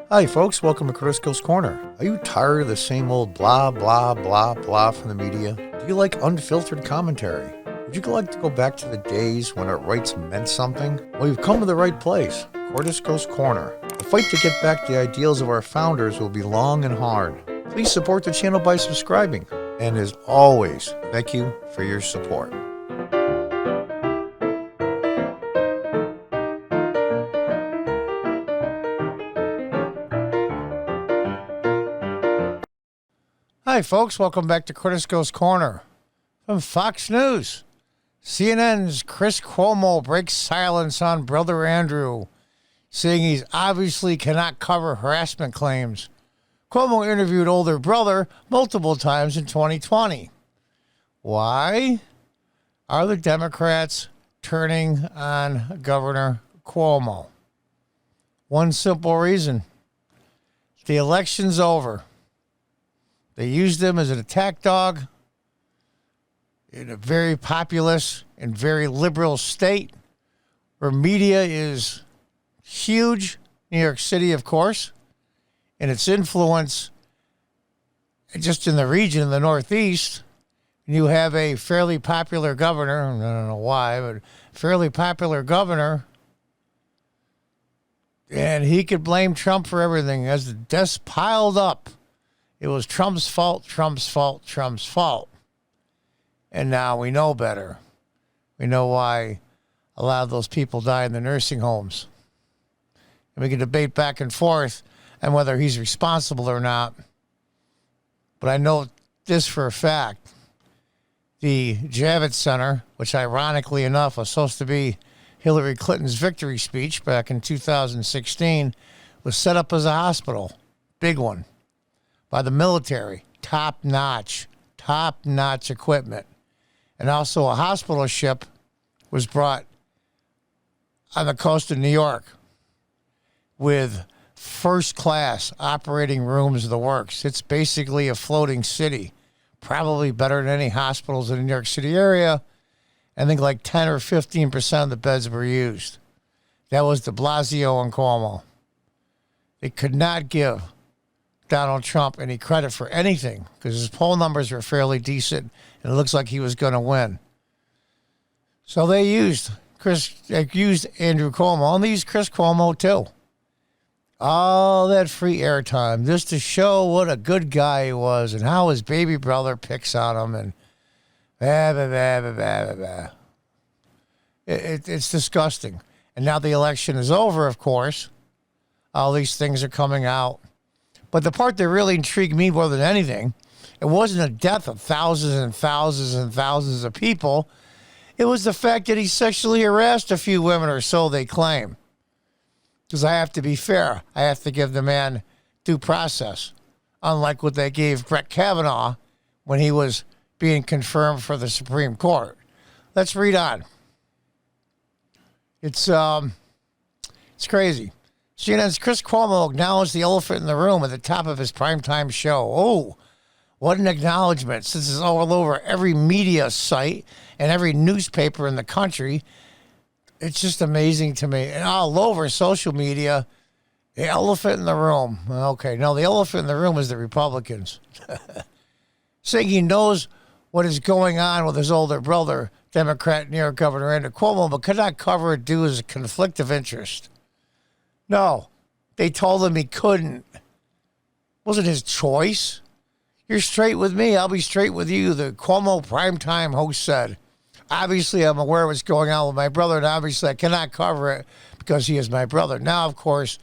Hi, folks. Welcome to Crisco's Corner. Are you tired of the same old blah, blah, blah, blah from the media? Do you like unfiltered commentary? Would you like to go back to the days when our rights meant something? Well, you've come to the right place. Crisco's Corner. The fight to get back the ideals of our founders will be long and hard. Please support the channel by subscribing. And as always, thank you for your support. Hi, folks. Welcome back to Crisco's Corner. From Fox News, CNN's Chris Cuomo breaks silence on Brother Andrew, saying he obviously cannot cover harassment claims. Cuomo interviewed older brother multiple times in 2020. Why are the Democrats turning on Governor Cuomo? One simple reason. The election's over. They used him as an attack dog in a very populous and very liberal state where media is huge, New York City, of course, and its influence just in the region, in the Northeast. And you have a fairly popular governor, I don't know why, but fairly popular governor, and he could blame Trump for everything. As the deaths piled up, it was Trump's fault, Trump's fault, Trump's fault. And now we know better. We know why a lot of those people die in the nursing homes. And we can debate back and forth on whether he's responsible or not. But I know this for a fact. The Javits Center, which ironically enough was supposed to be Hillary Clinton's victory speech back in 2016, was set up as a hospital. Big one. By the military, top-notch equipment. And also a hospital ship was brought on the coast of New York with first-class operating rooms of the works. It's basically a floating city, probably better than any hospitals in the New York City area. I think like 10 or 15% of the beds were used. That was de Blasio and Cuomo. They could not give Donald Trump any credit for anything because his poll numbers were fairly decent and it looks like he was going to win. So they used Andrew Cuomo, and they used Chris Cuomo too. All that free airtime just to show what a good guy he was and how his baby brother picks on him and blah, blah, blah, blah, blah, blah. It's disgusting. And now the election is over, of course. All these things are coming out. But the part that really intrigued me more than anything, it wasn't the death of thousands and thousands and thousands of people. It was the fact that he sexually harassed a few women, or so they claim. Because I have to be fair. I have to give the man due process. Unlike what they gave Brett Kavanaugh when he was being confirmed for the Supreme Court. Let's read on. It's crazy. CNN's Chris Cuomo acknowledged the elephant in the room at the top of his primetime show. Oh, what an acknowledgement. Since it's all over every media site and every newspaper in the country, it's just amazing to me. And all over social media, the elephant in the room. Okay, no, the elephant in the room is the Republicans. Saying he knows what is going on with his older brother, Democrat New York Governor Andrew Cuomo, but could not cover it due to a conflict of interest. No, they told him he couldn't. Wasn't his choice. You're straight with me, I'll be straight with you, the Cuomo primetime host said. Obviously, I'm aware of what's going on with my brother, and obviously I cannot cover it because he is my brother. Now, of course,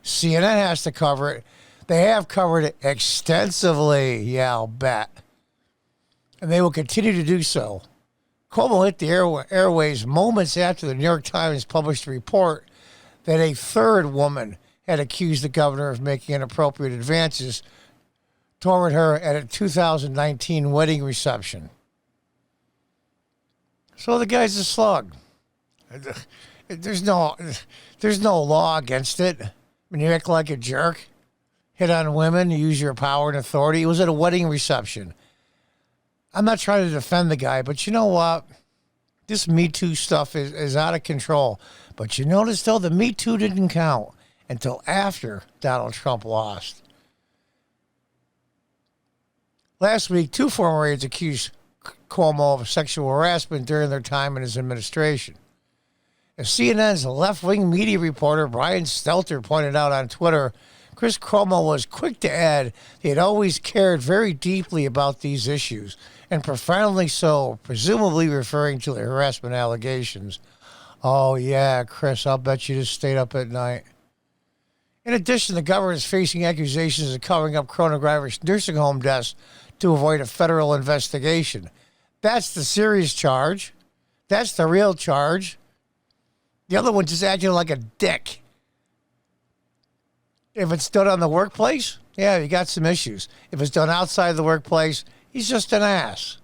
CNN has to cover it. They have covered it extensively, yeah, I'll bet. And they will continue to do so. Cuomo hit the airways moments after the New York Times published a report that a third woman had accused the governor of making inappropriate advances toward her at a 2019 wedding reception. So the guy's a slug. There's no law against it. I mean, you act like a jerk, hit on women, use your power and authority. It was at a wedding reception. I'm not trying to defend the guy, but you know what? This Me Too stuff is out of control. But you notice, though, the Me Too didn't count. until after Donald Trump lost. Last week, 2 former aides accused Cuomo of sexual harassment during their time in his administration. As CNN's left-wing media reporter Brian Stelter pointed out on Twitter, Chris Cuomo was quick to add he had always cared very deeply about these issues, and profoundly so, presumably referring to the harassment allegations. Oh, yeah, Chris, I'll bet you just stayed up at night. In addition, the governor is facing accusations of covering up coronavirus nursing home deaths to avoid a federal investigation. That's the serious charge. That's the real charge. The other one's just acting like a dick. If it's done on the workplace, yeah, you got some issues. If it's done outside the workplace, he's just an ass.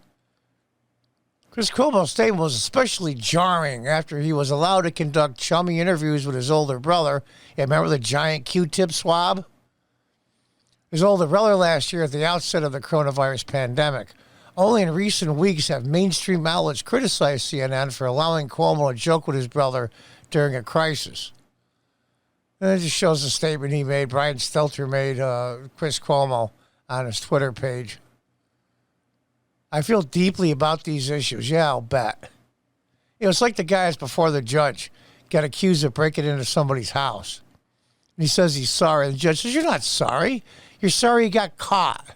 Chris Cuomo's statement was especially jarring after he was allowed to conduct chummy interviews with his older brother. Yeah, remember the giant Q-tip swab? His older brother last year at the outset of the coronavirus pandemic. Only in recent weeks have mainstream outlets criticized CNN for allowing Cuomo to joke with his brother during a crisis. And it just shows the statement he made, Brian Stelter made, Chris Cuomo, on his Twitter page. I feel deeply about these issues. Yeah, I'll bet. It's like the guys before the judge got accused of breaking into somebody's house. And he says he's sorry. And the judge says, you're not sorry. You're sorry you got caught.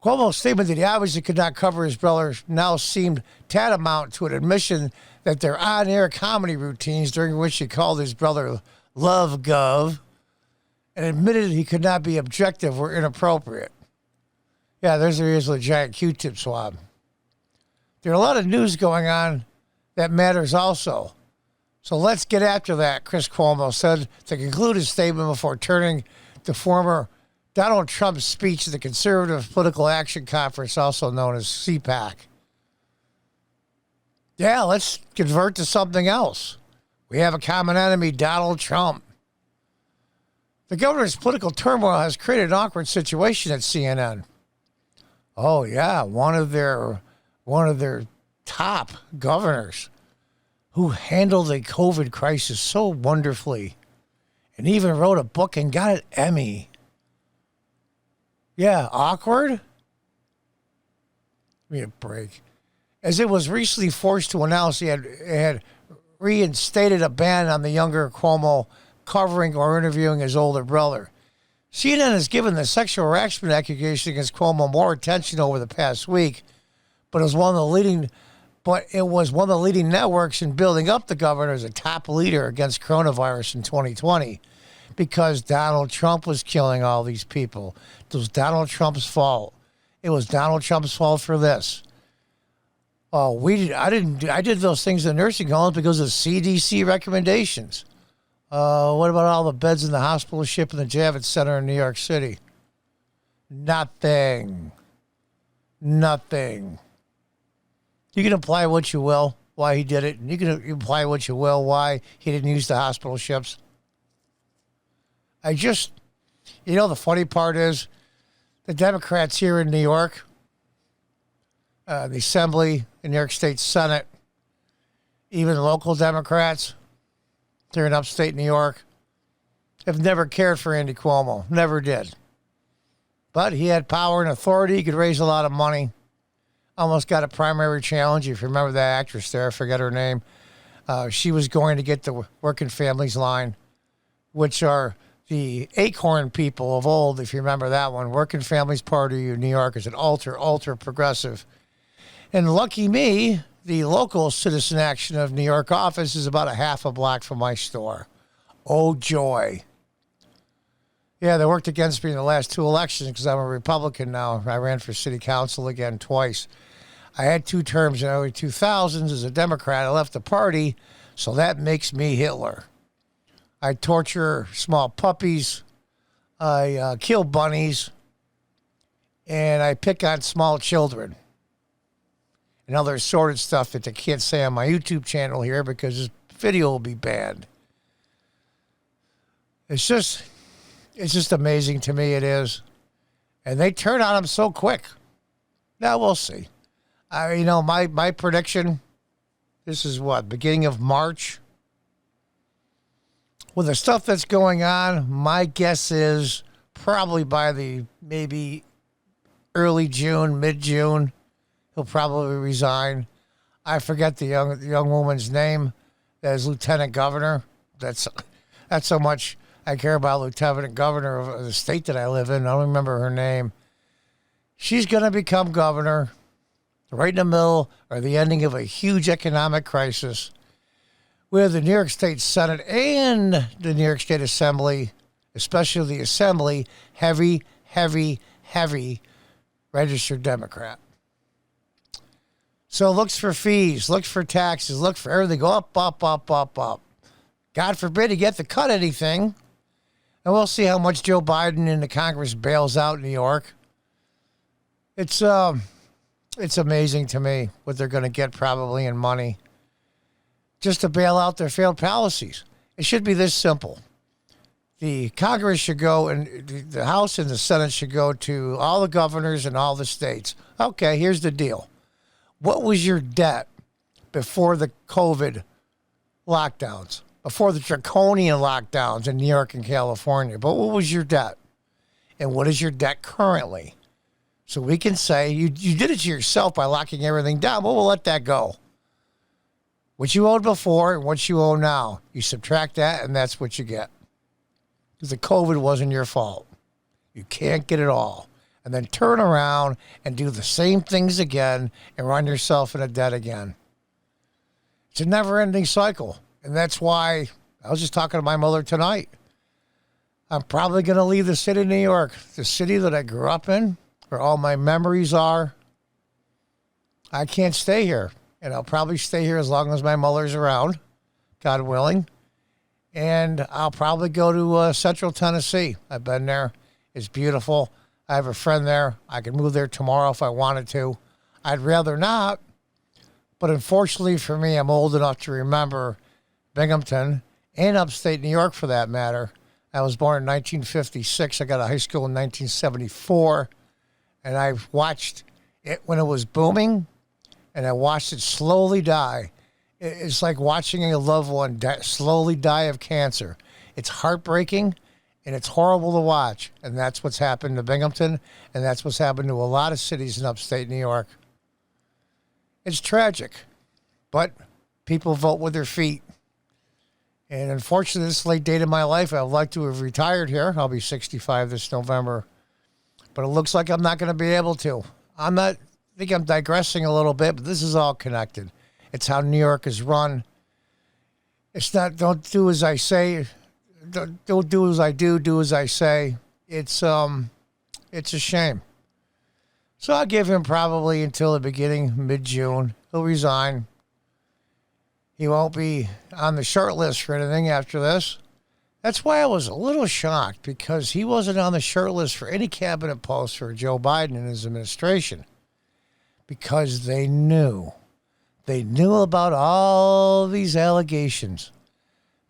Cuomo's statement that he obviously could not cover his brother now seemed tantamount to an admission that their on-air comedy routines, during which he called his brother Love Gov, and admitted he could not be objective, were inappropriate. Yeah, there's the giant Q-tip swab. There's a lot of news going on that matters also. So let's get after that, Chris Cuomo said to conclude his statement before turning to former Donald Trump's speech at the Conservative Political Action Conference, also known as CPAC. Yeah, let's convert to something else. We have a common enemy, Donald Trump. The governor's political turmoil has created an awkward situation at CNN. Oh yeah, one of their top governors who handled the COVID crisis so wonderfully and even wrote a book and got an Emmy. Yeah, awkward? Give me a break. As it was recently forced to announce he had reinstated a ban on the younger Cuomo covering or interviewing his older brother. CNN has given the sexual harassment accusation against Cuomo more attention over the past week, but it was one of the leading networks in building up the governor as a top leader against coronavirus in 2020, because Donald Trump was killing all these people. It was Donald Trump's fault. It was Donald Trump's fault for this. Oh, I did those things in nursing homes because of CDC recommendations. What about all the beds in the hospital ship in the Javits Center in New York City? Nothing. You can apply what you will, why he did it, and you can apply what you will, why he didn't use the hospital ships. The funny part is the Democrats here in New York, the Assembly, the New York State Senate, even local Democrats here in upstate New York, have never cared for Andy Cuomo. Never did. But he had power and authority. He could raise a lot of money. Almost got a primary challenge. If you remember that actress there, I forget her name. She was going to get the Working Families line, which are the Acorn people of old, if you remember that one. Working Families Party of New York is an ultra progressive. And lucky me, the local Citizen Action of New York office is about a half a block from my store. Oh, joy. Yeah, they worked against me in the last 2 elections because I'm a Republican now. I ran for city council again twice. I had 2 terms in the early 2000s as a Democrat. I left the party, so that makes me Hitler. I torture small puppies. I kill bunnies. And I pick on small children. And other sordid stuff that they can't say on my YouTube channel here because this video will be banned. It's just amazing to me, it is. And they turn on him so quick. Now we'll see. My prediction, this is what, beginning of March? With the stuff that's going on, my guess is probably by the maybe early June, mid-June, he'll probably resign. I forget the young woman's name that is lieutenant governor. That's how much I care about lieutenant governor of the state that I live in. I don't remember her name. She's going to become governor right in the middle or the ending of a huge economic crisis where the New York State Senate and the New York State Assembly, especially the Assembly, heavy registered Democrat. So looks for fees, looks for taxes, look for everything go up. God forbid he get to cut anything. And we'll see how much Joe Biden and the Congress bails out New York. It's amazing to me what they're going to get probably in money just to bail out their failed policies. It should be this simple. The Congress should go and the House and the Senate should go to all the governors and all the states. Okay, here's the deal. What was your debt before the COVID lockdowns, before the draconian lockdowns in New York and California? But what was your debt? And what is your debt currently? So we can say you did it to yourself by locking everything down. Well, we'll let that go. What you owed before and what you owe now, you subtract that and that's what you get. Because the COVID wasn't your fault. You can't get it all. And then turn around and do the same things again and run yourself in a debt again. It's a never-ending cycle. And that's why I was just talking to my mother tonight. I'm probably going to leave the city of New York, the city that I grew up in, where all my memories are. I can't stay here. And I'll probably stay here as long as my mother's around, God willing. And I'll probably go to Central Tennessee. I've been there. It's beautiful. I have a friend there. I could move there tomorrow if I wanted to. I'd rather not. But unfortunately for me, I'm old enough to remember Binghamton and upstate New York for that matter. I was born in 1956. I got out of high school in 1974. And I've watched it when it was booming. And I watched it slowly die. It's like watching a loved one slowly die of cancer. It's heartbreaking, and it's horrible to watch. And that's what's happened to Binghamton, and that's what's happened to a lot of cities in upstate New York. It's tragic, but people vote with their feet. And unfortunately, this late date in my life, I'd like to have retired here. I'll be 65 this November. But it looks like I'm not going to be able to. I think I'm digressing a little bit, but this is all connected. It's how New York is run. It's not, don't do as I say, don't do as I do as I say. It's a shame. So I'll give him probably until the beginning, mid-June. He'll resign. He won't be on the short list for anything after this. That's why I was a little shocked, because he wasn't on the short list for any cabinet post for Joe Biden and his administration. Because they knew. They knew about all these allegations.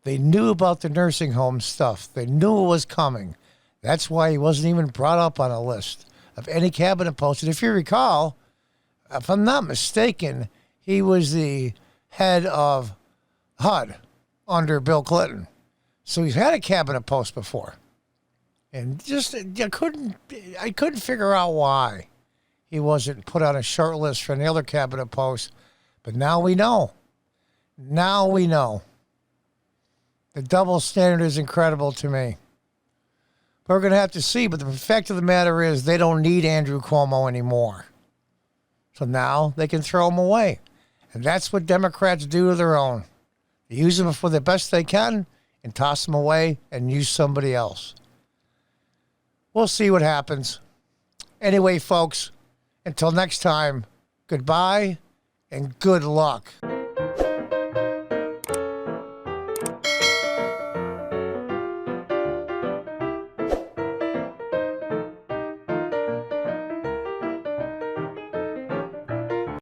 They knew about the nursing home stuff. They knew it was coming. That's why he wasn't even brought up on a list of any cabinet post. And if you recall, if I'm not mistaken, he was the head of HUD under Bill Clinton. So he's had a cabinet post before. And just I couldn't figure out why he wasn't put on a short list for any other cabinet post. But now we know. Now we know. The double standard is incredible to me. But we're going to have to see. But the fact of the matter is they don't need Andrew Cuomo anymore. So now they can throw him away. And that's what Democrats do to their own. They use them for the best they can and toss them away and use somebody else. We'll see what happens. Anyway, folks, until next time, goodbye and good luck.